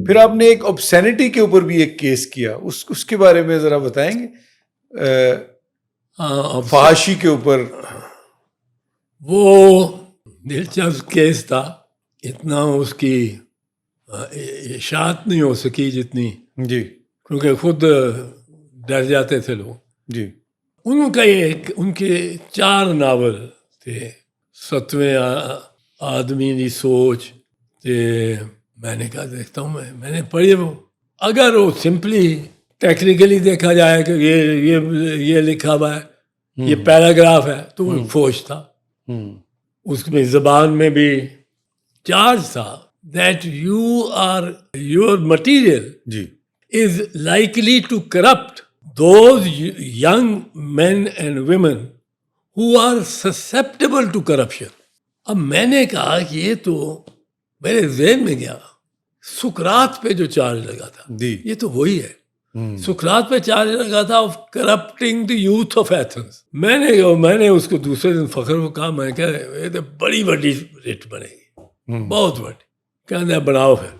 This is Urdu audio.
پھر آپ نے ایک obscenity کے اوپر بھی ایک کیس کیا, اس کے بارے میں ذرا بتائیں گے, فحاشی کے اوپر. وہ دلچسپ کیس تھا, اتنا اس کی اشاعت نہیں ہو سکی جتنی, جی کیونکہ خود ڈر جاتے تھے لوگ. جی ان کے 4 ناول تھے. 7ویں آدمی دی سوچ, میں نے کہا دیکھتا ہوں, میں نے پڑھی وہ. اگر وہ سمپلی ٹیکنیکلی دیکھا جائے کہ یہ لکھا ہوا ہے, یہ پیراگراف ہے, تو وہ فوج تھا. اس میں زبان میں بھی چارج تھا that your material G is likely to corrupt those young men and women who are susceptible to corruption. اب میں نے کہا کہ یہ تو میرے ذہن میں گیا, سقراط پہ جو چارج لگا تھا یہ تو وہی ہے. سقراط پہ چارج لگا تھا of corrupting the youth of Athens. میں نے اس کو دوسرے دن فخر کو کہا, میں کہا یہ تو بڑی رٹ بنے گی, بہت بڑی. کہنا بناؤ پھر.